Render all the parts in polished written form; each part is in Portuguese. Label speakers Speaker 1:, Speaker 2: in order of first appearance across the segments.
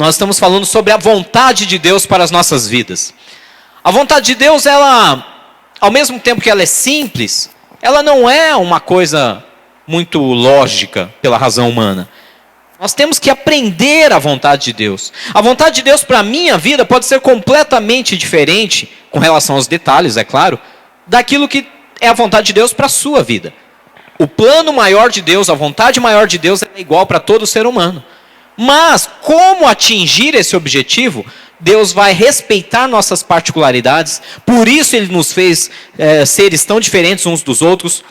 Speaker 1: Nós estamos falando sobre a vontade de Deus para as nossas vidas. A vontade de Deus, ela, ao mesmo tempo que ela é simples, ela não é uma coisa muito lógica pela razão humana. Nós temos que aprender a vontade de Deus. A vontade de Deus para a minha vida pode ser completamente diferente, com relação aos detalhes, é claro, daquilo que é a vontade de Deus para a sua vida. O plano maior de Deus, a vontade maior de Deus é igual para todo ser humano. Mas, como atingir esse objetivo, Deus vai respeitar nossas particularidades, por isso Ele nos fez seres tão diferentes uns dos outros,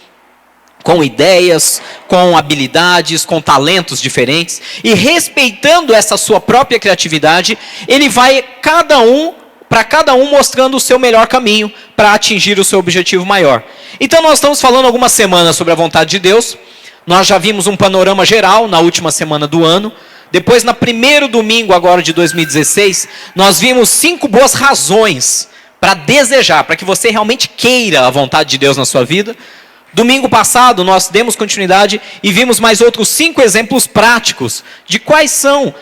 Speaker 1: com ideias, com habilidades, com talentos diferentes, e respeitando essa sua própria criatividade, Ele vai para cada um mostrando o seu melhor caminho para atingir o seu objetivo maior. Então nós estamos falando algumas semanas sobre a vontade de Deus. Nós já vimos um panorama geral na última semana do ano. Depois, no primeiro domingo agora de 2016, nós vimos 5 boas razões para desejar, para que você realmente queira a vontade de Deus na sua vida. Domingo passado, nós demos continuidade e vimos mais outros 5 exemplos práticos de quais são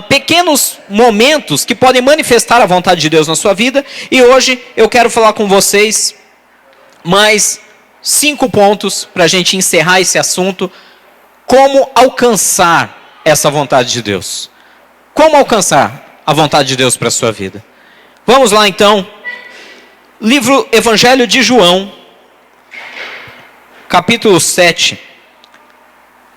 Speaker 1: pequenos momentos que podem manifestar a vontade de Deus na sua vida. E hoje eu quero falar com vocês mais 5 pontos para a gente encerrar esse assunto. Como alcançar essa vontade de Deus? Como alcançar a vontade de Deus para a sua vida? Vamos lá então. Livro Evangelho de João, capítulo 7.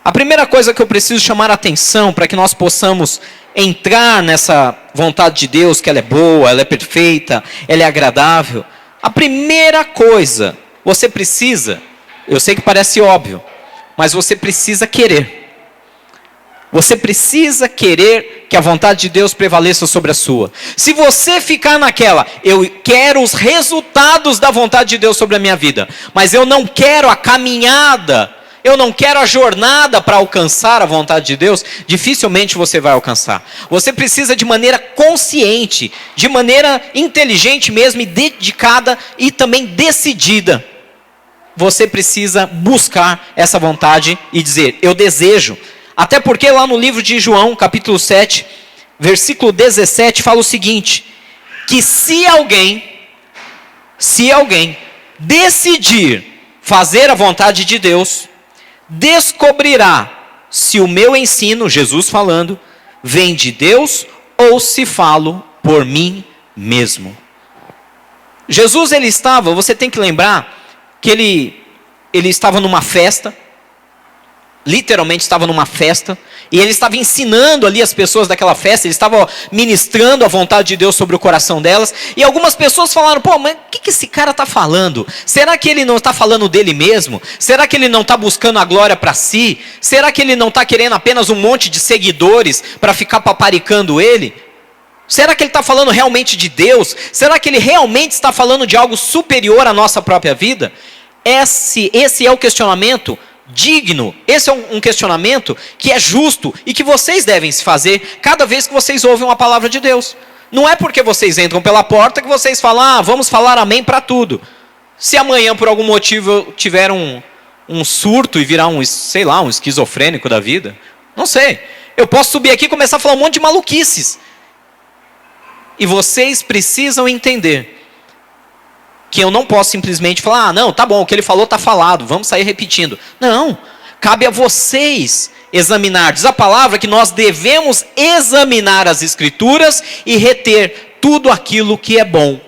Speaker 1: A primeira coisa que eu preciso chamar a atenção para que nós possamos entrar nessa vontade de Deus, que ela é boa, ela é perfeita, ela é agradável. A primeira coisa, você precisa, eu sei que parece óbvio, mas você precisa querer. Você precisa querer que a vontade de Deus prevaleça sobre a sua. Se você ficar naquela, eu quero os resultados da vontade de Deus sobre a minha vida, mas eu não quero a caminhada, eu não quero a jornada para alcançar a vontade de Deus, dificilmente você vai alcançar. Você precisa de maneira consciente, de maneira inteligente mesmo, e dedicada e também decidida. Você precisa buscar essa vontade e dizer, eu desejo. Até porque lá no livro de João, capítulo 7, versículo 17, fala o seguinte, que se alguém decidir fazer a vontade de Deus, descobrirá se o meu ensino, Jesus falando, vem de Deus ou se falo por mim mesmo. Jesus, você tem que lembrar que ele estava numa festa, literalmente estava numa festa, e ele estava ensinando ali as pessoas daquela festa, ele estava ministrando a vontade de Deus sobre o coração delas, e algumas pessoas falaram, pô, mas o que esse cara está falando? Será que ele não está falando dele mesmo? Será que ele não está buscando a glória para si? Será que ele não está querendo apenas um monte de seguidores para ficar paparicando ele? Será que ele está falando realmente de Deus? Será que ele realmente está falando de algo superior à nossa própria vida? Esse é o questionamento digno, esse é um questionamento que é justo e que vocês devem se fazer cada vez que vocês ouvem uma palavra de Deus. Não é porque vocês entram pela porta que vocês falam, vamos falar amém para tudo. Se amanhã por algum motivo eu tiver um surto e virar um esquizofrênico da vida, não sei, eu posso subir aqui e começar a falar um monte de maluquices. E vocês precisam entender que eu não posso simplesmente falar, não, tá bom, o que ele falou está falado, vamos sair repetindo. Não, cabe a vocês examinar. Diz a palavra que nós devemos examinar as Escrituras e reter tudo aquilo que é bom.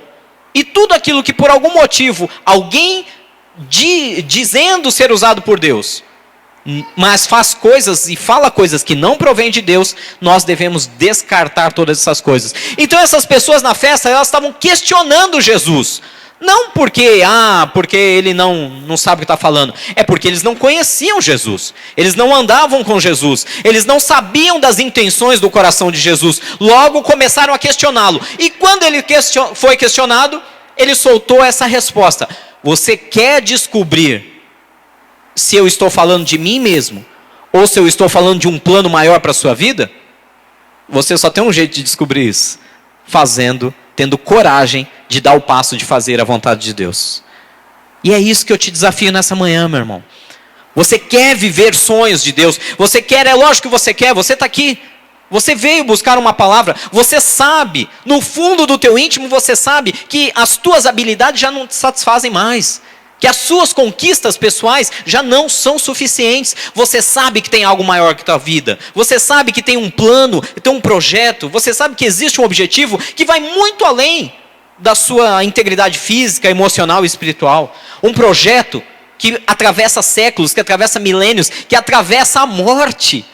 Speaker 1: E tudo aquilo que por algum motivo, alguém dizendo ser usado por Deus, mas faz coisas e fala coisas que não provém de Deus, nós devemos descartar todas essas coisas. Então essas pessoas na festa, elas estavam questionando Jesus. Não porque ele não sabe o que está falando. É porque eles não conheciam Jesus. Eles não andavam com Jesus. Eles não sabiam das intenções do coração de Jesus. Logo começaram a questioná-lo. E quando ele foi questionado, ele soltou essa resposta. Você quer descobrir se eu estou falando de mim mesmo? Ou se eu estou falando de um plano maior para a sua vida? Você só tem um jeito de descobrir isso. Tendo coragem de dar o passo de fazer a vontade de Deus. E é isso que eu te desafio nessa manhã, meu irmão. Você quer viver sonhos de Deus? Você quer, é lógico que você quer, você está aqui. Você veio buscar uma palavra, você sabe, no fundo do teu íntimo você sabe que as tuas habilidades já não te satisfazem mais. Que as suas conquistas pessoais já não são suficientes. Você sabe que tem algo maior que a tua vida. Você sabe que tem um plano, tem um projeto. Você sabe que existe um objetivo que vai muito além da sua integridade física, emocional e espiritual. Um projeto que atravessa séculos, que atravessa milênios, que atravessa a morte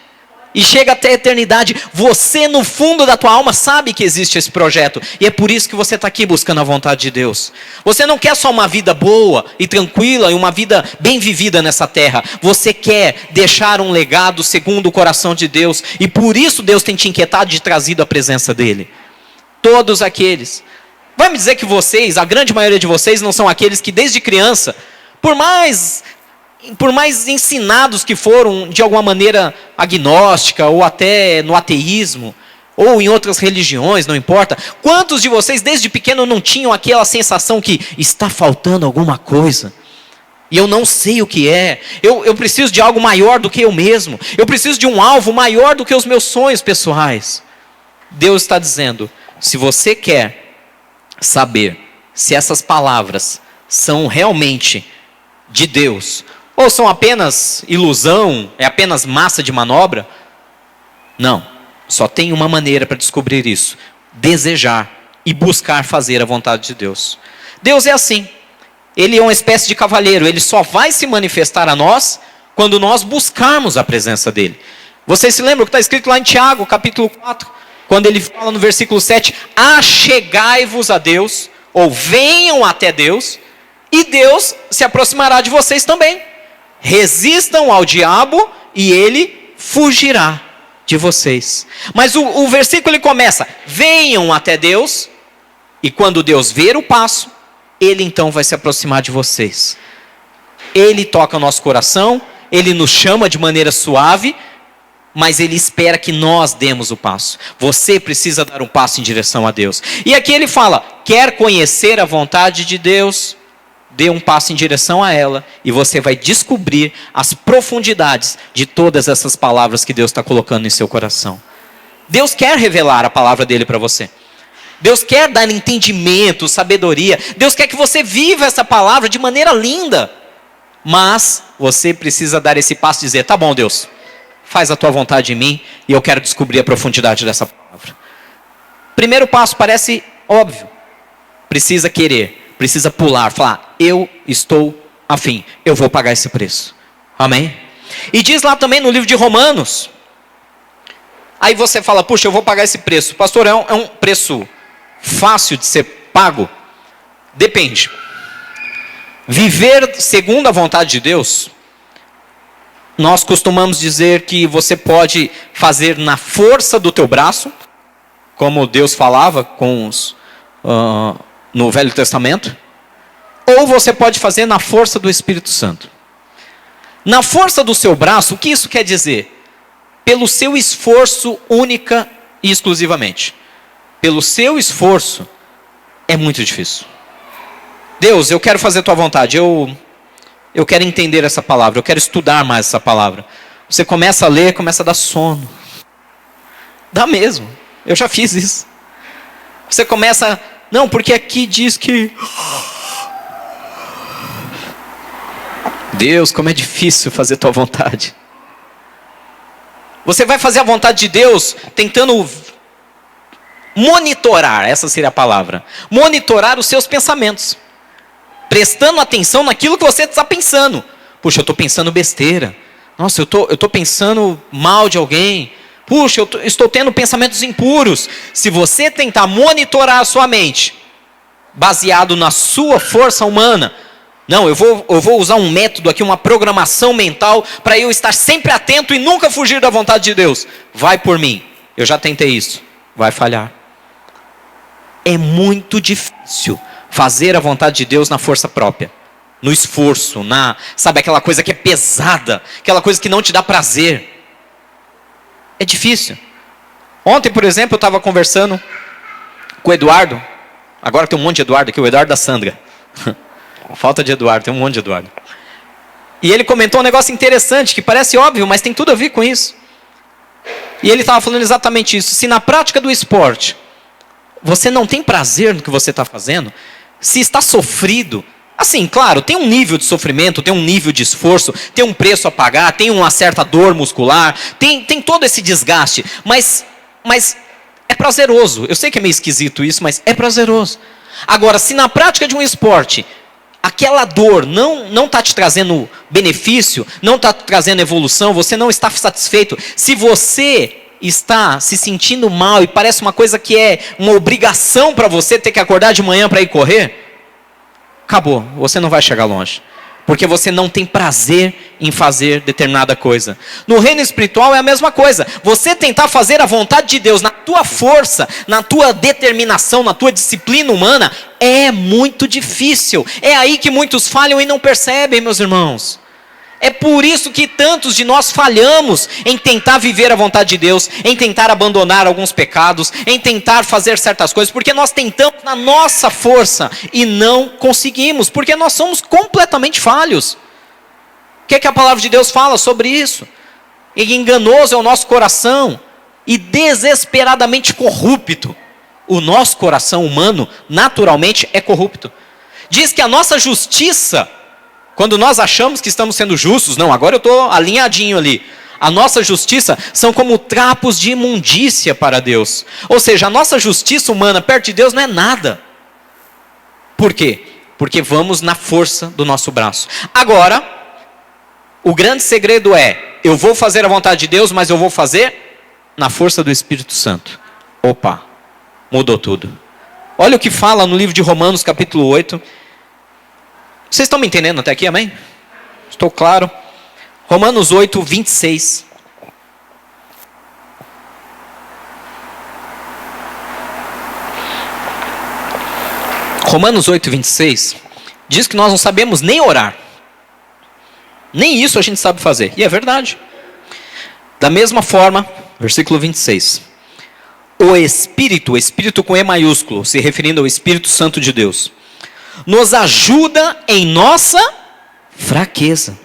Speaker 1: e chega até a eternidade. Você no fundo da tua alma sabe que existe esse projeto. E é por isso que você está aqui buscando a vontade de Deus. Você não quer só uma vida boa e tranquila e uma vida bem vivida nessa terra. Você quer deixar um legado segundo o coração de Deus. E por isso Deus tem te inquietado e te trazido a presença dEle. Todos aqueles. Vai me dizer que vocês, a grande maioria de vocês, não são aqueles que desde criança, por mais ensinados que foram de alguma maneira agnóstica ou até no ateísmo ou em outras religiões, não importa. Quantos de vocês desde pequeno não tinham aquela sensação que está faltando alguma coisa? E eu não sei o que é. Eu preciso de algo maior do que eu mesmo. Eu preciso de um alvo maior do que os meus sonhos pessoais. Deus está dizendo, se você quer saber se essas palavras são realmente de Deus ou são apenas ilusão, é apenas massa de manobra? Não, só tem uma maneira para descobrir isso: desejar e buscar fazer a vontade de Deus. Deus é assim, Ele é uma espécie de cavalheiro, Ele só vai se manifestar a nós quando nós buscarmos a presença dEle. Vocês se lembram que está escrito lá em Tiago, capítulo 4, quando ele fala no versículo 7, achegai-vos a Deus, ou venham até Deus, e Deus se aproximará de vocês também. Resistam ao diabo e ele fugirá de vocês. Mas o versículo ele começa, venham até Deus, e quando Deus ver o passo, Ele então vai se aproximar de vocês. Ele toca o nosso coração, Ele nos chama de maneira suave, mas Ele espera que nós demos o passo. Você precisa dar um passo em direção a Deus. E aqui ele fala, quer conhecer a vontade de Deus? Dê um passo em direção a ela e você vai descobrir as profundidades de todas essas palavras que Deus está colocando em seu coração. Deus quer revelar a palavra dele para você. Deus quer dar entendimento, sabedoria. Deus quer que você viva essa palavra de maneira linda. Mas você precisa dar esse passo e dizer, tá bom Deus, faz a tua vontade em mim e eu quero descobrir a profundidade dessa palavra. Primeiro passo parece óbvio. Precisa querer, precisa pular, falar, eu estou afim, eu vou pagar esse preço. Amém? E diz lá também no livro de Romanos, aí você fala, puxa, eu vou pagar esse preço. Pastor, é um preço fácil de ser pago? Depende. Viver segundo a vontade de Deus, nós costumamos dizer que você pode fazer na força do teu braço, como Deus falava com os, no Velho Testamento, ou você pode fazer na força do Espírito Santo. Na força do seu braço, o que isso quer dizer? Pelo seu esforço única e exclusivamente. Pelo seu esforço, é muito difícil. Deus, eu quero fazer a tua vontade, eu quero entender essa palavra, eu quero estudar mais essa palavra. Você começa a ler, começa a dar sono. Dá mesmo, eu já fiz isso. Você começa, não, porque aqui diz que... Deus, como é difícil fazer a tua vontade. Você vai fazer a vontade de Deus tentando monitorar, essa seria a palavra. Monitorar os seus pensamentos. Prestando atenção naquilo que você está pensando. Puxa, eu estou pensando besteira. Nossa, eu estou pensando mal de alguém. Puxa, eu estou tendo pensamentos impuros. Se você tentar monitorar a sua mente, baseado na sua força humana, não, eu vou usar um método aqui, uma programação mental, para eu estar sempre atento e nunca fugir da vontade de Deus. Vai por mim. Eu já tentei isso. Vai falhar. É muito difícil fazer a vontade de Deus na força própria, no esforço, sabe, aquela coisa que é pesada, aquela coisa que não te dá prazer. É difícil. Ontem, por exemplo, eu estava conversando com o Eduardo, agora tem um monte de Eduardo aqui, o Eduardo da Sandra. Falta de Eduardo, tem um monte de Eduardo. E ele comentou um negócio interessante, que parece óbvio, mas tem tudo a ver com isso. E ele estava falando exatamente isso. Se na prática do esporte você não tem prazer no que você está fazendo, se está sofrido, assim, claro, tem um nível de sofrimento, tem um nível de esforço, tem um preço a pagar, tem uma certa dor muscular, tem todo esse desgaste, mas é prazeroso. Eu sei que é meio esquisito isso, mas é prazeroso. Agora, se na prática de um esporte aquela dor não está te trazendo benefício, não está trazendo evolução, você não está satisfeito, se você está se sentindo mal e parece uma coisa que é uma obrigação para você ter que acordar de manhã para ir correr, acabou, você não vai chegar longe. Porque você não tem prazer em fazer determinada coisa. No reino espiritual é a mesma coisa. Você tentar fazer a vontade de Deus na tua força, na tua determinação, na tua disciplina humana, é muito difícil. É aí que muitos falham e não percebem, meus irmãos. É por isso que tantos de nós falhamos em tentar viver a vontade de Deus, em tentar abandonar alguns pecados, em tentar fazer certas coisas, porque nós tentamos na nossa força e não conseguimos, porque nós somos completamente falhos. O que é que a palavra de Deus fala sobre isso? E enganoso é o nosso coração e desesperadamente corrupto. O nosso coração humano, naturalmente, é corrupto. Diz que a nossa justiça, quando nós achamos que estamos sendo justos, não, agora eu estou alinhadinho ali. A nossa justiça são como trapos de imundícia para Deus. Ou seja, a nossa justiça humana perto de Deus não é nada. Por quê? Porque vamos na força do nosso braço. Agora, o grande segredo é, eu vou fazer a vontade de Deus, mas eu vou fazer na força do Espírito Santo. Opa, mudou tudo. Olha o que fala no livro de Romanos, capítulo 8. Vocês estão me entendendo até aqui, amém? Estou claro? Romanos 8, 26. Romanos 8, 26 diz que nós não sabemos nem orar. Nem isso a gente sabe fazer. E é verdade. Da mesma forma, versículo 26. O Espírito com E maiúsculo, se referindo ao Espírito Santo de Deus, nos ajuda em nossa fraqueza.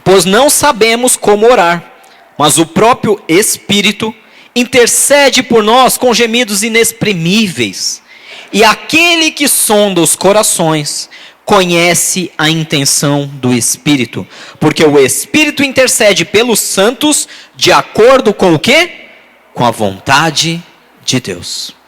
Speaker 1: Pois não sabemos como orar, mas o próprio Espírito intercede por nós com gemidos inexprimíveis. E aquele que sonda os corações conhece a intenção do Espírito, porque o Espírito intercede pelos santos de acordo com o quê? Com a vontade de Deus.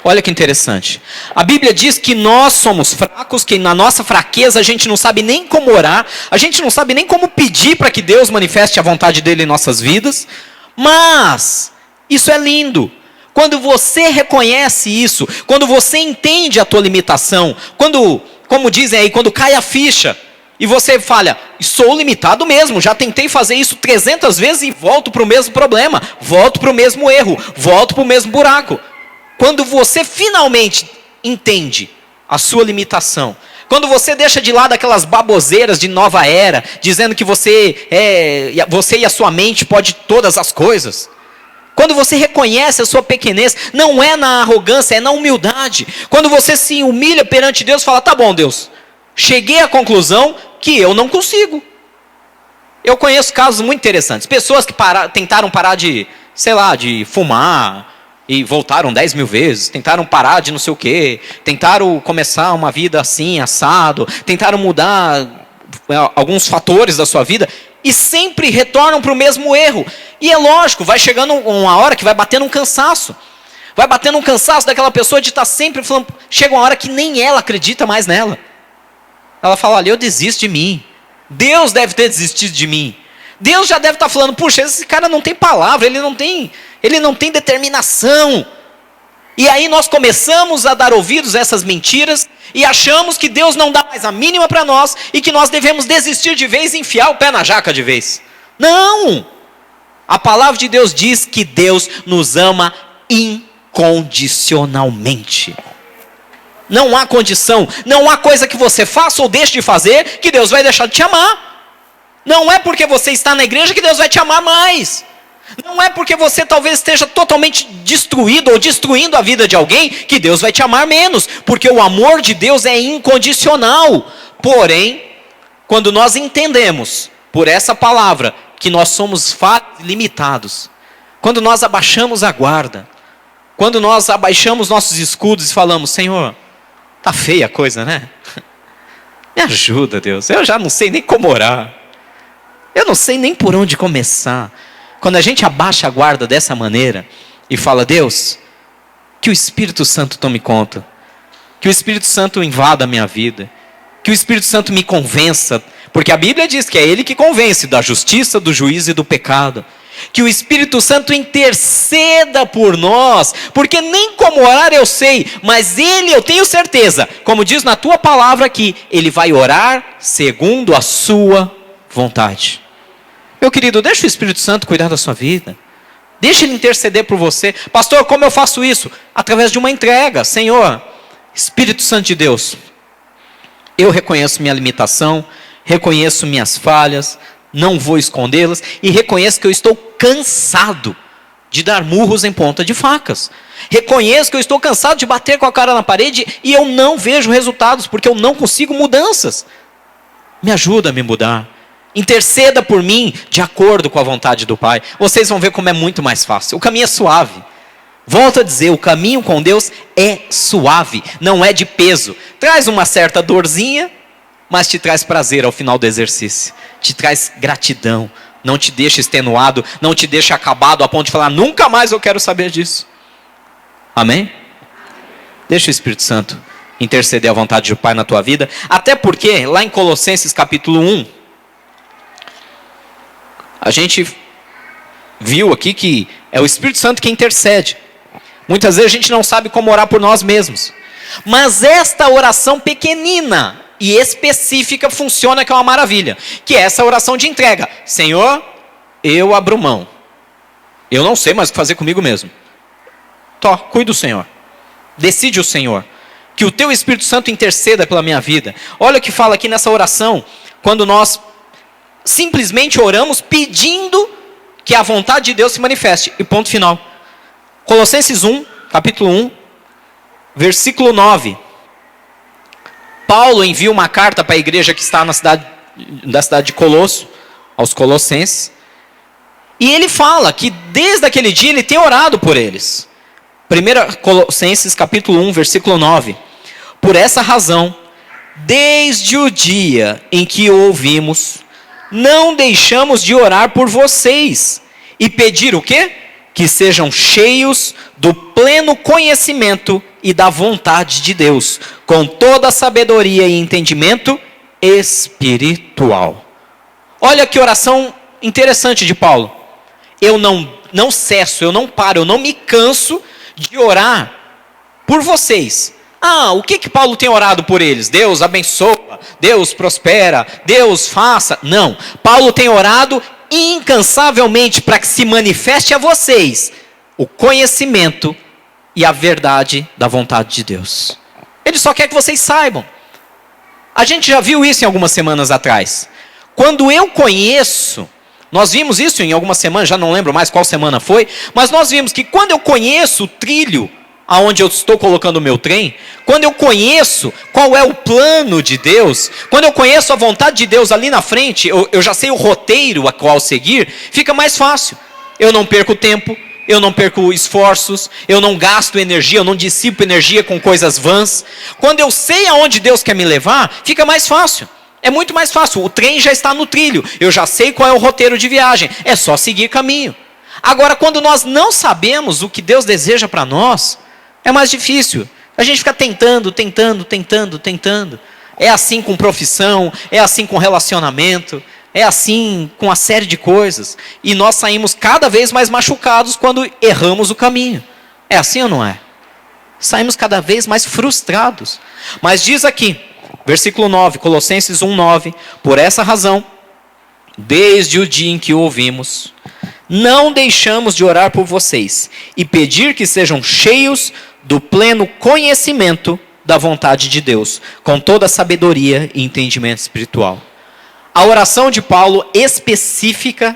Speaker 1: Olha que interessante. A Bíblia diz que nós somos fracos, que na nossa fraqueza a gente não sabe nem como orar, a gente não sabe nem como pedir para que Deus manifeste a vontade dele em nossas vidas. Mas isso é lindo. Quando você reconhece isso, quando você entende a tua limitação, quando, como dizem aí, quando cai a ficha e você fala, sou limitado mesmo, já tentei fazer isso 300 vezes e volto para o mesmo problema, volto para o mesmo erro, volto para o mesmo buraco. Quando você finalmente entende a sua limitação, quando você deixa de lado aquelas baboseiras de nova era, dizendo que você e a sua mente pode todas as coisas, quando você reconhece a sua pequenez, não é na arrogância, é na humildade. Quando você se humilha perante Deus e fala, tá bom Deus, cheguei à conclusão que eu não consigo. Eu conheço casos muito interessantes, pessoas que tentaram parar de fumar, e voltaram 10 mil vezes, tentaram parar de não sei o quê, tentaram começar uma vida assim, assado, tentaram mudar alguns fatores da sua vida, e sempre retornam para o mesmo erro. E é lógico, vai chegando uma hora que vai batendo um cansaço. Vai batendo um cansaço daquela pessoa de estar sempre falando, chega uma hora que nem ela acredita mais nela. Ela fala, olha, eu desisto de mim. Deus deve ter desistido de mim. Deus já deve estar falando, puxa, esse cara não tem palavra, ele não tem determinação. E aí nós começamos a dar ouvidos a essas mentiras e achamos que Deus não dá mais a mínima para nós e que nós devemos desistir de vez e enfiar o pé na jaca de vez. Não! A palavra de Deus diz que Deus nos ama incondicionalmente. Não há condição, não há coisa que você faça ou deixe de fazer que Deus vai deixar de te amar. Não é porque você está na igreja que Deus vai te amar mais. Não é porque você talvez esteja totalmente destruído ou destruindo a vida de alguém que Deus vai te amar menos. Porque o amor de Deus é incondicional. Porém, quando nós entendemos por essa palavra que nós somos falhos e limitados, Quando nós abaixamos a guarda, quando nós abaixamos nossos escudos e falamos, Senhor, tá feia a coisa, né? Me ajuda, Deus, eu já não sei nem como orar. Eu não sei nem por onde começar. Quando a gente abaixa a guarda dessa maneira e fala, Deus, que o Espírito Santo tome conta, que o Espírito Santo invada a minha vida, que o Espírito Santo me convença, porque a Bíblia diz que é Ele que convence da justiça, do juízo e do pecado. Que o Espírito Santo interceda por nós, porque nem como orar eu sei, mas Ele, eu tenho certeza, como diz na tua palavra aqui, Ele vai orar segundo a sua vontade. Meu querido, deixa o Espírito Santo cuidar da sua vida. Deixa Ele interceder por você. Pastor, como eu faço isso? Através de uma entrega. Senhor, Espírito Santo de Deus, eu reconheço minha limitação, reconheço minhas falhas, não vou escondê-las, e reconheço que eu estou cansado de dar murros em ponta de facas. Reconheço que eu estou cansado de bater com a cara na parede e eu não vejo resultados, porque eu não consigo mudanças. Me ajuda a me mudar. Interceda por mim de acordo com a vontade do Pai. Vocês vão ver como é muito mais fácil. O caminho é suave. Volto a dizer, o caminho com Deus é suave, não é de peso. Traz uma certa dorzinha, mas te traz prazer ao final do exercício. Te traz gratidão, não te deixa extenuado, não te deixa acabado a ponto de falar, nunca mais eu quero saber disso. Amém? Deixa o Espírito Santo interceder à vontade do Pai na tua vida, até porque lá em Colossenses capítulo 1, a gente viu aqui que é o Espírito Santo que intercede. Muitas vezes a gente não sabe como orar por nós mesmos. Mas esta oração pequenina e específica funciona, que é uma maravilha. Que é essa oração de entrega. Senhor, eu abro mão. Eu não sei mais o que fazer comigo mesmo. Cuida o Senhor. Decide o Senhor. Que o teu Espírito Santo interceda pela minha vida. Olha o que fala aqui nessa oração. Quando nós simplesmente oramos pedindo que a vontade de Deus se manifeste. E ponto final. Colossenses 1, capítulo 1, versículo 9. Paulo envia uma carta para a igreja que está na cidade de Colosso, aos colossenses. E ele fala que desde aquele dia ele tem orado por eles. 1 Colossenses capítulo 1, versículo 9. Por essa razão, desde o dia em que o ouvimos, não deixamos de orar por vocês. E pedir o quê? Que sejam cheios do pleno conhecimento e da vontade de Deus, com toda a sabedoria e entendimento espiritual. Olha que oração interessante de Paulo. Eu não cesso, eu não paro, eu não me canso de orar por vocês. O que Paulo tem orado por eles? Deus abençoa, Deus prospera, Deus faça. Não, Paulo tem orado incansavelmente para que se manifeste a vocês o conhecimento e a verdade da vontade de Deus. Ele só quer que vocês saibam. A gente já viu isso em algumas semanas atrás. Quando eu conheço, nós vimos isso em algumas semanas, já não lembro mais qual semana foi, mas nós vimos que quando eu conheço o trilho aonde eu estou colocando o meu trem, quando eu conheço qual é o plano de Deus, quando eu conheço a vontade de Deus ali na frente, eu já sei o roteiro a qual seguir, fica mais fácil. Eu não perco tempo, eu não perco esforços, eu não gasto energia, eu não dissipo energia com coisas vãs. Quando eu sei aonde Deus quer me levar, fica mais fácil. É muito mais fácil, o trem já está no trilho, eu já sei qual é o roteiro de viagem, é só seguir caminho. Agora, quando nós não sabemos o que Deus deseja para nós, é mais difícil. A gente fica tentando. É assim com profissão, é assim com relacionamento, é assim com uma série de coisas. E nós saímos cada vez mais machucados quando erramos o caminho. É assim ou não é? Saímos cada vez mais frustrados. Mas diz aqui, versículo 9, Colossenses 1, 9. Por essa razão, desde o dia em que o ouvimos, não deixamos de orar por vocês e pedir que sejam cheios do pleno conhecimento da vontade de Deus, com toda a sabedoria e entendimento espiritual. A oração de Paulo específica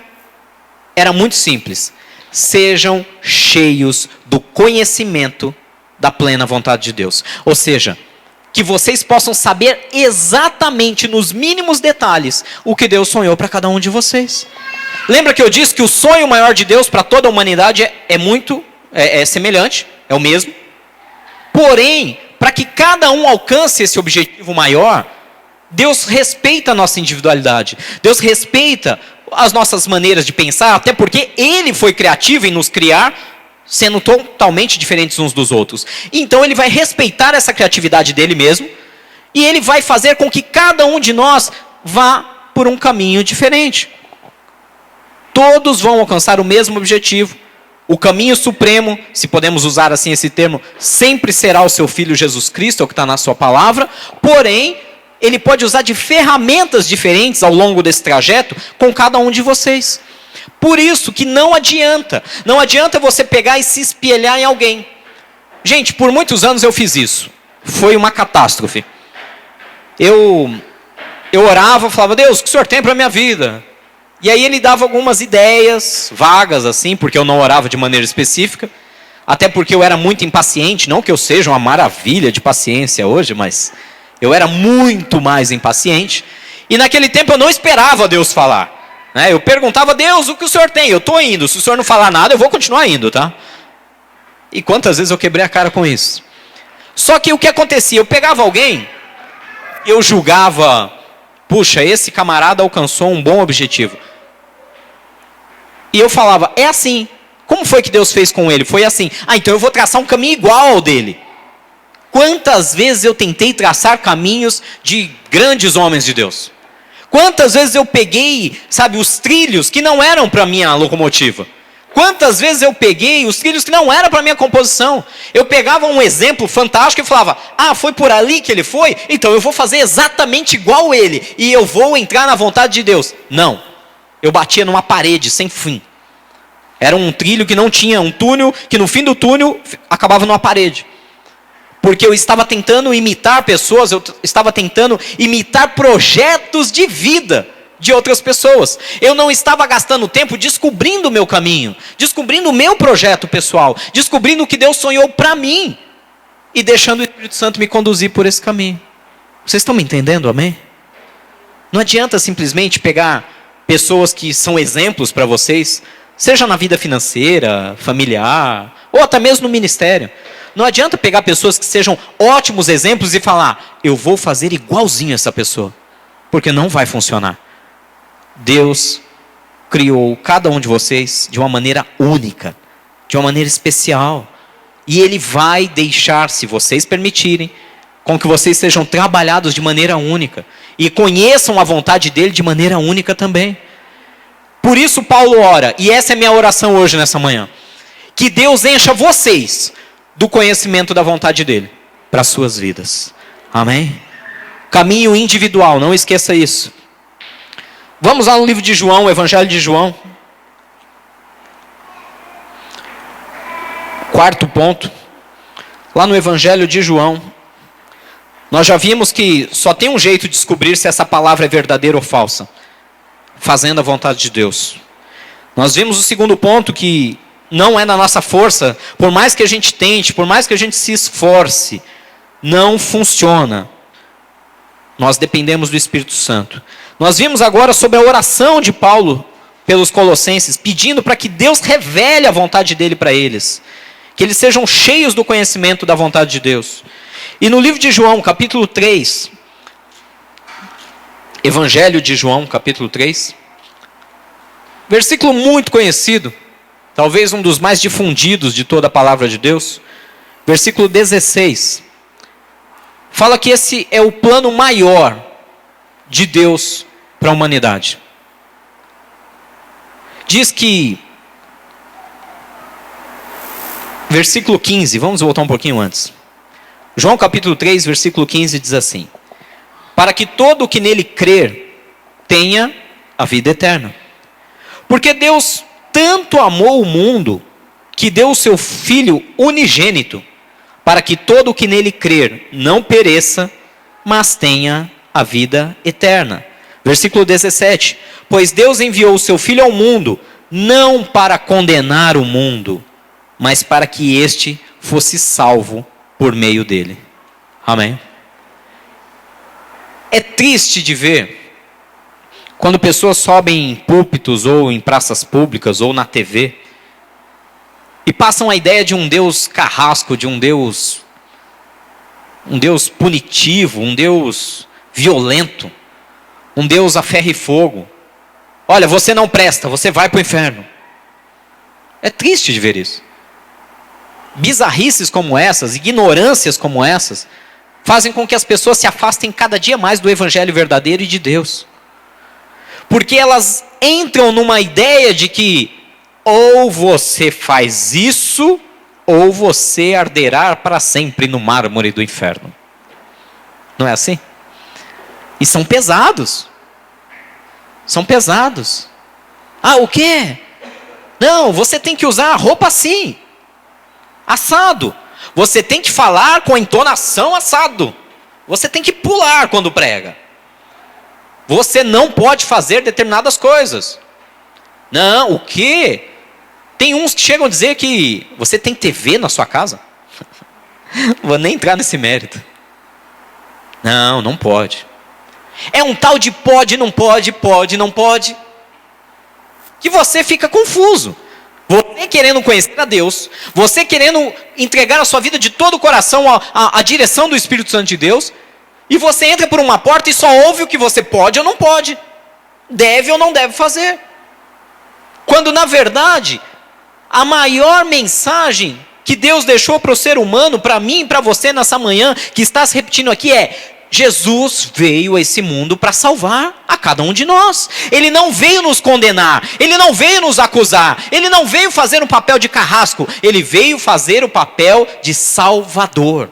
Speaker 1: era muito simples. Sejam cheios do conhecimento da plena vontade de Deus. Ou seja, que vocês possam saber exatamente nos mínimos detalhes o que Deus sonhou para cada um de vocês. Lembra que eu disse que o sonho maior de Deus para toda a humanidade é semelhante, é o mesmo. Porém, para que cada um alcance esse objetivo maior, Deus respeita a nossa individualidade. Deus respeita as nossas maneiras de pensar, até porque Ele foi criativo em nos criar, sendo totalmente diferentes uns dos outros. Então Ele vai respeitar essa criatividade dele mesmo, e Ele vai fazer com que cada um de nós vá por um caminho diferente. Todos vão alcançar o mesmo objetivo. O caminho supremo, se podemos usar assim esse termo, sempre será o seu Filho Jesus Cristo, é o que está na sua palavra. Porém, Ele pode usar de ferramentas diferentes ao longo desse trajeto com cada um de vocês. Por isso que não adianta você pegar e se espelhar em alguém. Gente, por muitos anos eu fiz isso. Foi uma catástrofe. Eu orava, falava, Deus, o que o Senhor tem para a minha vida? E aí Ele dava algumas ideias vagas assim, porque eu não orava de maneira específica. Até porque eu era muito impaciente, não que eu seja uma maravilha de paciência hoje, mas eu era muito mais impaciente. E naquele tempo eu não esperava Deus falar. Eu perguntava, Deus, o que o Senhor tem? Eu estou indo, se o Senhor não falar nada, eu vou continuar indo, tá? E quantas vezes eu quebrei a cara com isso? Só que o que acontecia? Eu pegava alguém, eu julgava, puxa, esse camarada alcançou um bom objetivo. E eu falava, é assim. Como foi que Deus fez com ele? Foi assim. Então eu vou traçar um caminho igual ao dele. Quantas vezes eu tentei traçar caminhos de grandes homens de Deus? Quantas vezes eu peguei, os trilhos que não eram para a minha locomotiva? Quantas vezes eu peguei os trilhos que não eram para a minha composição? Eu pegava um exemplo fantástico e falava, foi por ali que ele foi? Então eu vou fazer exatamente igual ele. E eu vou entrar na vontade de Deus. Não. Eu batia numa parede sem fim. Era um trilho que não tinha um túnel, que no fim do túnel acabava numa parede. Porque eu estava tentando imitar pessoas, eu estava tentando imitar projetos de vida de outras pessoas. Eu não estava gastando tempo descobrindo o meu caminho, descobrindo o meu projeto pessoal, descobrindo o que Deus sonhou para mim e deixando o Espírito Santo me conduzir por esse caminho. Vocês estão me entendendo, amém? Não adianta simplesmente pegar pessoas que são exemplos para vocês, seja na vida financeira, familiar, ou até mesmo no ministério. Não adianta pegar pessoas que sejam ótimos exemplos e falar, eu vou fazer igualzinho essa pessoa. Porque não vai funcionar. Deus criou cada um de vocês de uma maneira única, de uma maneira especial. E Ele vai deixar, se vocês permitirem, com que vocês sejam trabalhados de maneira única. E conheçam a vontade dEle de maneira única também. Por isso Paulo ora, e essa é a minha oração hoje nessa manhã. Que Deus encha vocês do conhecimento da vontade dEle para as suas vidas. Amém? Caminho individual, não esqueça isso. Vamos lá no livro de João, o Evangelho de João. Quarto ponto. Lá no Evangelho de João. Nós já vimos que só tem um jeito de descobrir se essa palavra é verdadeira ou falsa. Fazendo a vontade de Deus. Nós vimos o segundo ponto, que não é na nossa força, por mais que a gente tente, por mais que a gente se esforce, não funciona. Nós dependemos do Espírito Santo. Nós vimos agora sobre a oração de Paulo pelos Colossenses, pedindo para que Deus revele a vontade dele para eles. Que eles sejam cheios do conhecimento da vontade de Deus. E no livro de João, capítulo 3, Evangelho de João, capítulo 3, versículo muito conhecido, talvez um dos mais difundidos de toda a palavra de Deus, versículo 16, fala que esse é o plano maior de Deus para a humanidade. Diz que, versículo 15, vamos voltar um pouquinho antes. João capítulo 3, versículo 15 diz assim: para que todo o que nele crer tenha a vida eterna. Porque Deus tanto amou o mundo, que deu o seu Filho unigênito, para que todo o que nele crer não pereça, mas tenha a vida eterna. Versículo 17. Pois Deus enviou o seu Filho ao mundo, não para condenar o mundo, mas para que este fosse salvo por meio dele. Amém? É triste de ver Quando pessoas sobem em púlpitos ou em praças públicas ou na TV e passam a ideia de um Deus carrasco, de um Deus punitivo, um Deus violento, um Deus a ferro e fogo. Olha, você não presta, você vai para o inferno. É triste de ver isso. Bizarrices como essas, ignorâncias como essas, fazem com que as pessoas se afastem cada dia mais do evangelho verdadeiro e de Deus. Porque elas entram numa ideia de que ou você faz isso, ou você arderá para sempre no mármore do inferno. Não é assim? E são pesados. São pesados. Ah, o quê? Não, você tem que usar a roupa assim. Assado. Você tem que falar com a entonação assado. Você tem que pular quando prega. Você não pode fazer determinadas coisas. Não, o quê? Tem uns que chegam a dizer que você tem TV na sua casa. Não vou nem entrar nesse mérito. Não, não pode. É um tal de pode, não pode, pode, não pode, que você fica confuso. Você querendo conhecer a Deus, você querendo entregar a sua vida de todo o coração à direção do Espírito Santo de Deus, e você entra por uma porta e só ouve o que você pode ou não pode, deve ou não deve fazer. Quando na verdade, a maior mensagem que Deus deixou para o ser humano, para mim e para você nessa manhã, que está se repetindo aqui é: Jesus veio a esse mundo para salvar a cada um de nós. Ele não veio nos condenar, Ele não veio nos acusar, Ele não veio fazer um papel de carrasco, Ele veio fazer o papel de salvador.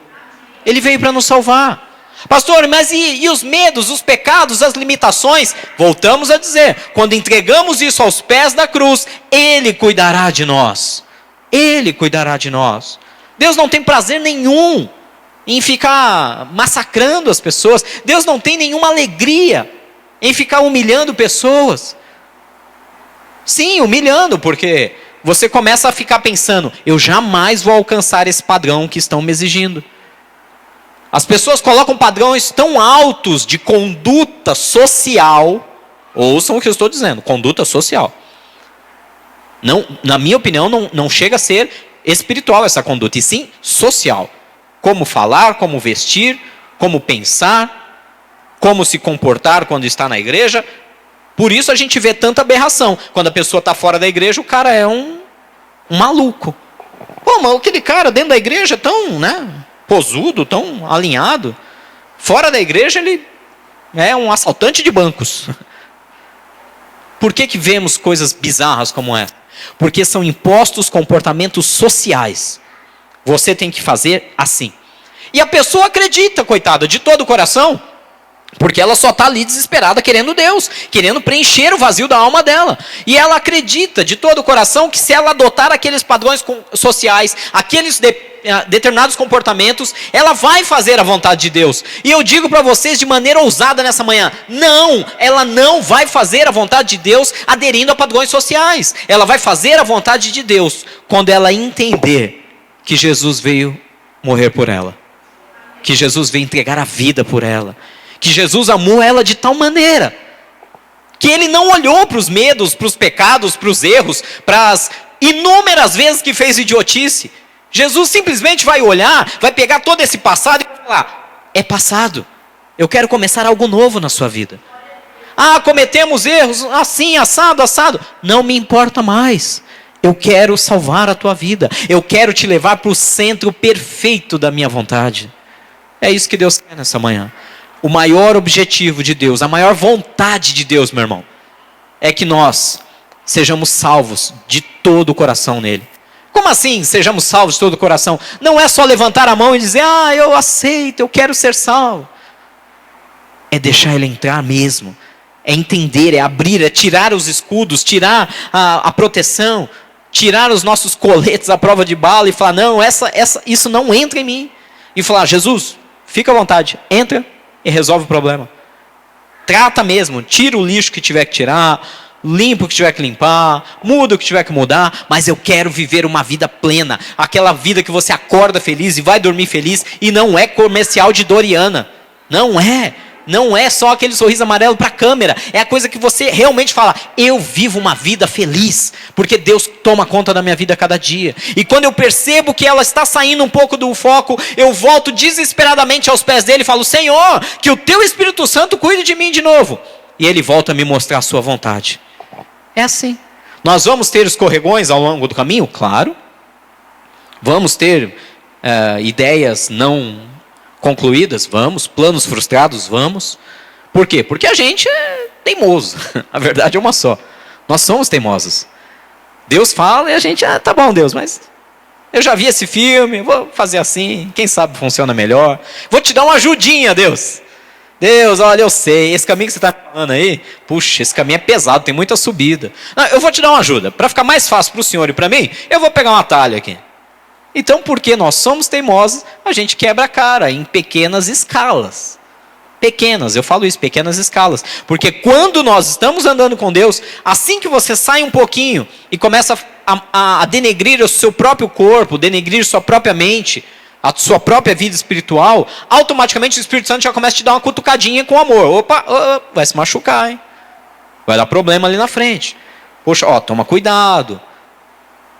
Speaker 1: Ele veio para nos salvar. Pastor, mas e os medos, os pecados, as limitações? Voltamos a dizer, quando entregamos isso aos pés da cruz, Ele cuidará de nós. Ele cuidará de nós. Deus não tem prazer nenhum em ficar massacrando as pessoas. Deus não tem nenhuma alegria em ficar humilhando pessoas. Sim, humilhando, porque você começa a ficar pensando: eu jamais vou alcançar esse padrão que estão me exigindo. As pessoas colocam padrões tão altos de conduta social. Ouçam o que eu estou dizendo, conduta social. Não, na minha opinião, não chega a ser espiritual essa conduta, e sim social. Como falar, como vestir, como pensar, como se comportar quando está na igreja. Por isso a gente vê tanta aberração. Quando a pessoa está fora da igreja, o cara é um maluco. Pô, mas aquele cara dentro da igreja é tão, posudo, tão alinhado. Fora da igreja ele é um assaltante de bancos. Por que vemos coisas bizarras como essa? Porque são impostos comportamentos sociais. Você tem que fazer assim. E a pessoa acredita, coitada, de todo o coração, porque ela só está ali desesperada querendo Deus, querendo preencher o vazio da alma dela. E ela acredita de todo o coração que se ela adotar aqueles padrões sociais, aqueles determinados comportamentos, ela vai fazer a vontade de Deus. E eu digo para vocês de maneira ousada nessa manhã: não, ela não vai fazer a vontade de Deus aderindo a padrões sociais. Ela vai fazer a vontade de Deus quando ela entender que Jesus veio morrer por ela, que Jesus veio entregar a vida por ela, que Jesus amou ela de tal maneira que Ele não olhou para os medos, para os pecados, para os erros, para as inúmeras vezes que fez idiotice. Jesus simplesmente vai olhar, vai pegar todo esse passado e vai falar: é passado, eu quero começar algo novo na sua vida. Ah, cometemos erros, assim, assado, não me importa mais. Eu quero salvar a tua vida. Eu quero te levar para o centro perfeito da minha vontade. É isso que Deus quer nessa manhã. O maior objetivo de Deus, a maior vontade de Deus, meu irmão, é que nós sejamos salvos de todo o coração nele. Como assim, sejamos salvos de todo o coração? Não é só levantar a mão e dizer: eu aceito, eu quero ser salvo. É deixar ele entrar mesmo. É entender, é abrir, é tirar os escudos, tirar a proteção, tirar os nossos coletes à prova de bala e falar: não, isso não entra em mim. E falar: Jesus, fica à vontade, entra e resolve o problema. Trata mesmo, tira o lixo que tiver que tirar, limpa o que tiver que limpar, muda o que tiver que mudar, mas eu quero viver uma vida plena, aquela vida que você acorda feliz e vai dormir feliz, e não é comercial de Doriana, não é. Não é só aquele sorriso amarelo para a câmera. É a coisa que você realmente fala: eu vivo uma vida feliz, porque Deus toma conta da minha vida a cada dia. E quando eu percebo que ela está saindo um pouco do foco, eu volto desesperadamente aos pés dele e falo: Senhor, que o teu Espírito Santo cuide de mim de novo. E ele volta a me mostrar a sua vontade. É assim. Nós vamos ter escorregões ao longo do caminho? Claro. Vamos ter ideias não concluídas? Vamos. Planos frustrados? Vamos. Por quê? Porque a gente é teimoso. A verdade é uma só. Nós somos teimosos. Deus fala e a gente, tá bom, Deus, mas eu já vi esse filme, vou fazer assim, quem sabe funciona melhor. Vou te dar uma ajudinha, Deus. Deus, olha, eu sei, esse caminho que você está falando aí, puxa, esse caminho é pesado, tem muita subida. Não, eu vou te dar uma ajuda. Para ficar mais fácil para o senhor e para mim, eu vou pegar um atalho aqui. Então, porque nós somos teimosos, a gente quebra a cara em pequenas escalas. Pequenas, eu falo isso, pequenas escalas. Porque quando nós estamos andando com Deus, assim que você sai um pouquinho e começa a denegrir o seu próprio corpo, denegrir sua própria mente, a sua própria vida espiritual, automaticamente o Espírito Santo já começa a te dar uma cutucadinha com amor. Opa, vai se machucar, hein? Vai dar problema ali na frente. Poxa, toma cuidado.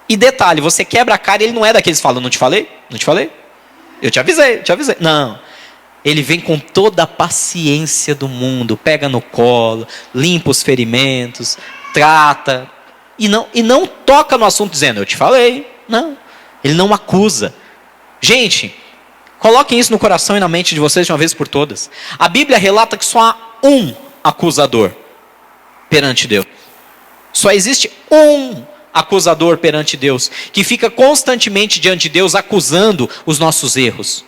Speaker 1: E detalhe, você quebra a cara e ele não é daqueles que falam: não te falei? Não te falei? Eu te avisei, te avisei. Não. Ele vem com toda a paciência do mundo, pega no colo, limpa os ferimentos, trata, e não toca no assunto dizendo: eu te falei. Não. Ele não acusa. Gente, coloquem isso no coração e na mente de vocês de uma vez por todas. A Bíblia relata que só há um acusador perante Deus. Só existe um acusador perante Deus, que fica constantemente diante de Deus acusando os nossos erros.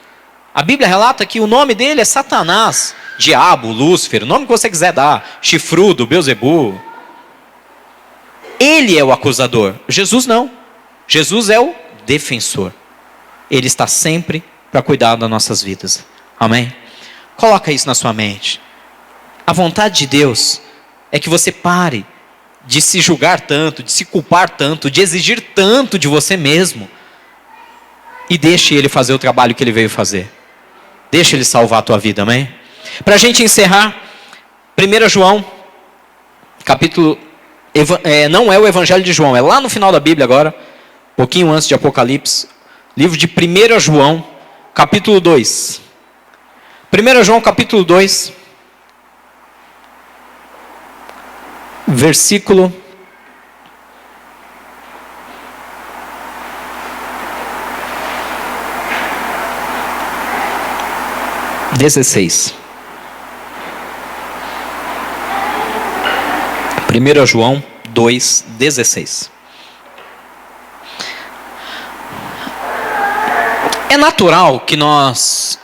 Speaker 1: A Bíblia relata que o nome dele é Satanás, Diabo, Lúcifer, o nome que você quiser dar, Chifrudo, Beelzebu. Ele é o acusador, Jesus não. Jesus é o defensor. Ele está sempre para cuidar das nossas vidas. Amém? Coloca isso na sua mente. A vontade de Deus é que você pare de se julgar tanto, de se culpar tanto, de exigir tanto de você mesmo. E deixe Ele fazer o trabalho que Ele veio fazer. Deixe Ele salvar a tua vida, amém? Para a gente encerrar, 1 João, capítulo... não é o Evangelho de João, é lá no final da Bíblia agora, pouquinho antes de Apocalipse. Livro de 1 João, capítulo 2. 1 João, capítulo 2. Versículo 16. 1 João 2, 16. É natural que nós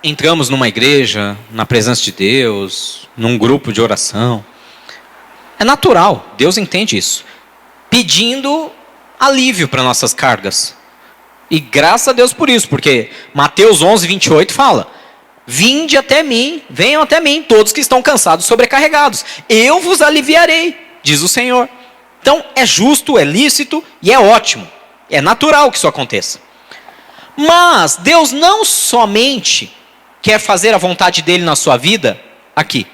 Speaker 1: entramos numa igreja, na presença de Deus, num grupo de oração. É natural, Deus entende isso. Pedindo alívio para nossas cargas. E graças a Deus por isso, porque Mateus 11, 28 fala: vinde até mim, venham até mim, todos que estão cansados e sobrecarregados. Eu vos aliviarei, diz o Senhor. Então é justo, é lícito e é ótimo. É natural que isso aconteça. Mas Deus não somente quer fazer a vontade dele na sua vida aqui.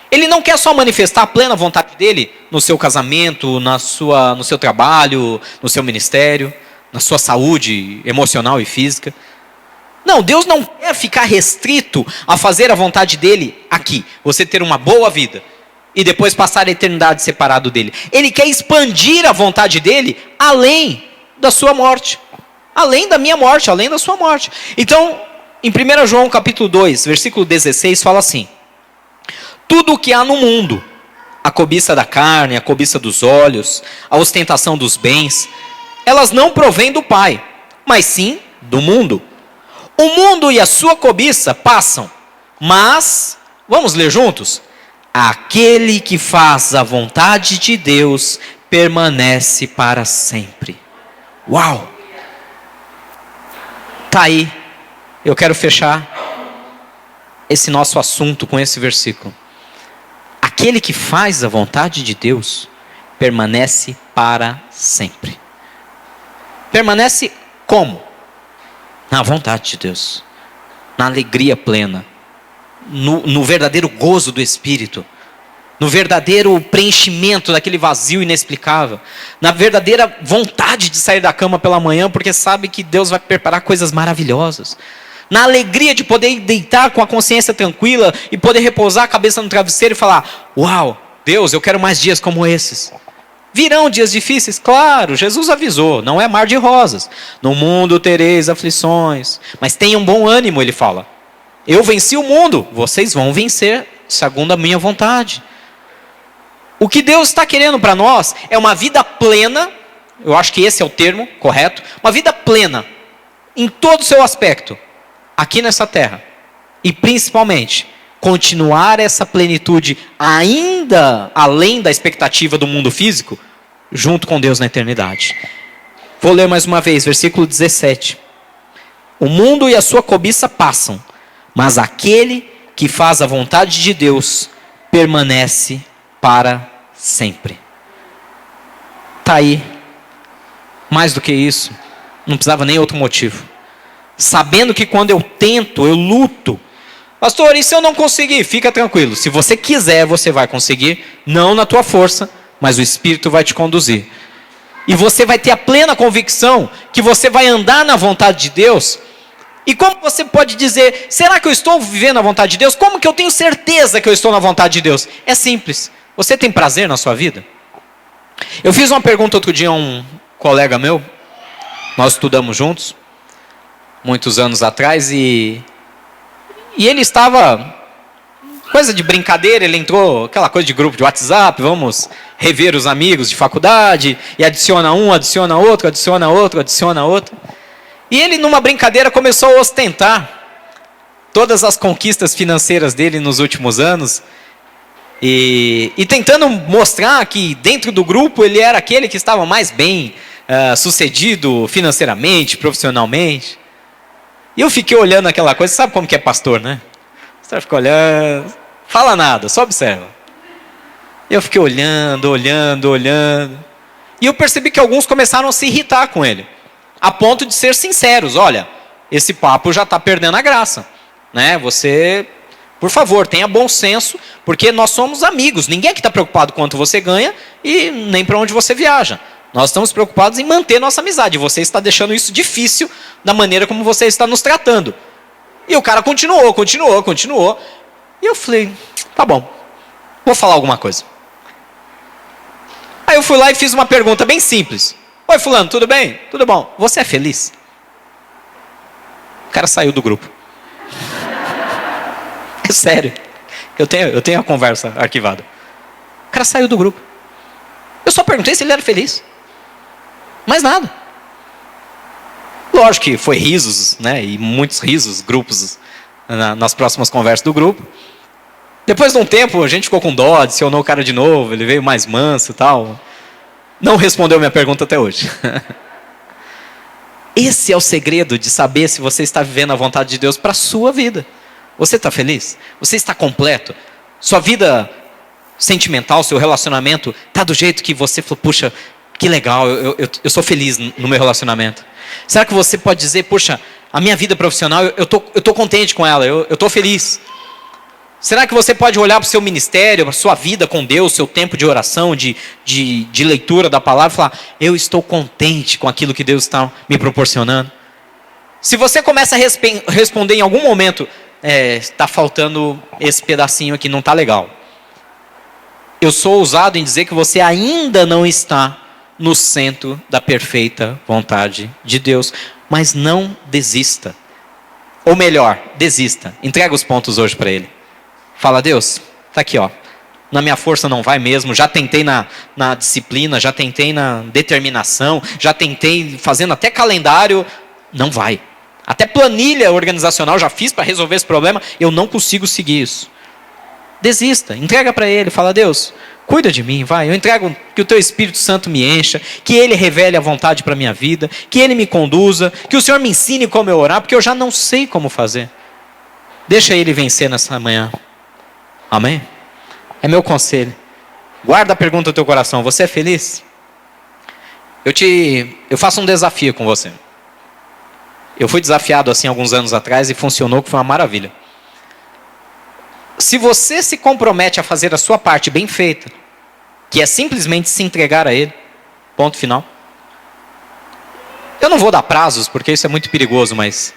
Speaker 1: Ele não quer só manifestar a plena vontade dele no seu casamento, no seu trabalho, no seu ministério, na sua saúde emocional e física. Não, Deus não quer ficar restrito a fazer a vontade dele aqui. Você ter uma boa vida e depois passar a eternidade separado dele. Ele quer expandir a vontade dele além da sua morte. Além da minha morte, além da sua morte. Então, em 1 João capítulo 2, versículo 16, fala assim: tudo o que há no mundo, a cobiça da carne, a cobiça dos olhos, a ostentação dos bens, elas não provêm do Pai, mas sim do mundo. O mundo e a sua cobiça passam, mas, vamos ler juntos? Aquele que faz a vontade de Deus permanece para sempre. Uau! Tá aí, eu quero fechar esse nosso assunto com esse versículo. Aquele que faz a vontade de Deus permanece para sempre. Permanece como? Na vontade de Deus, na alegria plena, no verdadeiro gozo do Espírito, no verdadeiro preenchimento daquele vazio inexplicável, na verdadeira vontade de sair da cama pela manhã, porque sabe que Deus vai preparar coisas maravilhosas, na alegria de poder deitar com a consciência tranquila e poder repousar a cabeça no travesseiro e falar: uau, Deus, eu quero mais dias como esses. Virão dias difíceis? Claro, Jesus avisou, não é mar de rosas. No mundo tereis aflições, mas tenham bom ânimo, ele fala. Eu venci o mundo, vocês vão vencer segundo a minha vontade. O que Deus está querendo para nós é uma vida plena, eu acho que esse é o termo correto, uma vida plena, em todo o seu aspecto, aqui nessa terra. E principalmente, continuar essa plenitude ainda além da expectativa do mundo físico, junto com Deus na eternidade. Vou ler mais uma vez, versículo 17. O mundo e a sua cobiça passam, mas aquele que faz a vontade de Deus permanece para sempre. Está aí. Mais do que isso, não precisava nem outro motivo. Sabendo que quando eu tento, eu luto. Pastor, e se eu não conseguir? Fica tranquilo. Se você quiser, você vai conseguir. Não na tua força, mas o Espírito vai te conduzir. E você vai ter a plena convicção que você vai andar na vontade de Deus. E como você pode dizer, será que eu estou vivendo a vontade de Deus? Como que eu tenho certeza que eu estou na vontade de Deus? É simples. Você tem prazer na sua vida? Eu fiz uma pergunta outro dia a um colega meu. Nós estudamos juntos, muitos anos atrás, e ele estava, coisa de brincadeira, ele entrou, aquela coisa de grupo de WhatsApp, vamos rever os amigos de faculdade, e adiciona um, adiciona outro, adiciona outro, adiciona outro. E ele, numa brincadeira, começou a ostentar todas as conquistas financeiras dele nos últimos anos, e tentando mostrar que dentro do grupo ele era aquele que estava mais bem sucedido financeiramente, profissionalmente. E eu fiquei olhando aquela coisa, sabe como que é pastor, né? Você fica olhando, fala nada, só observa. Eu fiquei olhando. E eu percebi que alguns começaram a se irritar com ele, a ponto de ser sinceros. Olha, esse papo já está perdendo a graça, né? Você, por favor, tenha bom senso, porque nós somos amigos. Ninguém aqui está preocupado com quanto você ganha e nem para onde você viaja. Nós estamos preocupados em manter nossa amizade. Você está deixando isso difícil da maneira como você está nos tratando. E o cara continuou. E eu falei, tá bom, vou falar alguma coisa. Aí eu fui lá e fiz uma pergunta bem simples. Oi, fulano, tudo bem? Tudo bom. Você é feliz? O cara saiu do grupo. É sério. Eu tenho a conversa arquivada. O cara saiu do grupo. Eu só perguntei se ele era feliz. Mais nada. Lógico que foi risos, né? E muitos risos, grupos, nas próximas conversas do grupo. Depois de um tempo, a gente ficou com dó, adicionou o cara de novo, ele veio mais manso e tal. Não respondeu minha pergunta até hoje. Esse é o segredo de saber se você está vivendo a vontade de Deus para a sua vida. Você está feliz? Você está completo? Sua vida sentimental, seu relacionamento, está do jeito que você falou, puxa, que legal, eu sou feliz no meu relacionamento. Será que você pode dizer, puxa, a minha vida profissional, eu tô contente com ela, eu estou feliz. Será que você pode olhar para o seu ministério, para a sua vida com Deus, seu tempo de oração, de leitura da palavra e falar, eu estou contente com aquilo que Deus está me proporcionando? Se você começa a responder em algum momento, está faltando esse pedacinho aqui, não está legal. Eu sou ousado em dizer que você ainda não está no centro da perfeita vontade de Deus. Mas não desista. Ou melhor, desista. Entrega os pontos hoje para Ele. Fala, Deus, está aqui, ó. Na minha força não vai mesmo. Já tentei na disciplina, já tentei na determinação, já tentei fazendo até calendário. Não vai. Até planilha organizacional já fiz para resolver esse problema. Eu não consigo seguir isso. Desista, entrega para Ele, fala, Deus, cuida de mim, vai. Eu entrego que o Teu Espírito Santo me encha, que Ele revele a vontade para a minha vida, que Ele me conduza, que o Senhor me ensine como eu orar, porque eu já não sei como fazer. Deixa Ele vencer nessa manhã. Amém? É meu conselho. Guarda a pergunta no teu coração, você é feliz? Eu faço um desafio com você. Eu fui desafiado assim alguns anos atrás e funcionou, que foi uma maravilha. Se você se compromete a fazer a sua parte bem feita, que é simplesmente se entregar a Ele, ponto final. Eu não vou dar prazos, porque isso é muito perigoso, mas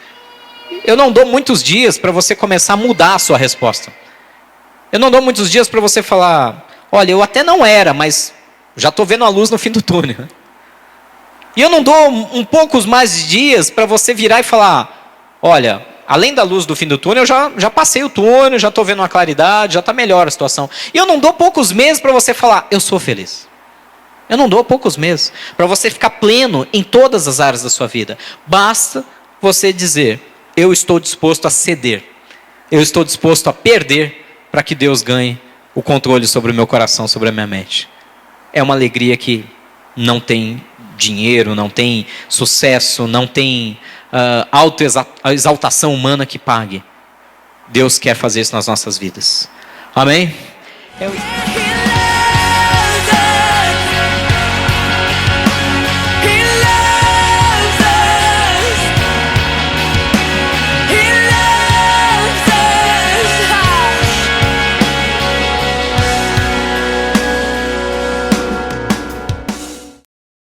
Speaker 1: eu não dou muitos dias para você começar a mudar a sua resposta. Eu não dou muitos dias para você falar, olha, eu até não era, mas já estou vendo a luz no fim do túnel. E eu não dou poucos mais dias para você virar e falar, olha, além da luz do fim do túnel, eu já passei o túnel, já estou vendo uma claridade, já está melhor a situação. E eu não dou poucos meses para você falar, eu sou feliz. Eu não dou poucos meses para você ficar pleno em todas as áreas da sua vida. Basta você dizer, eu estou disposto a ceder. Eu estou disposto a perder para que Deus ganhe o controle sobre o meu coração, sobre a minha mente. É uma alegria que não tem dinheiro, não tem sucesso, não tem autoexaltação humana que pague. Deus quer fazer isso nas nossas vidas. Amém?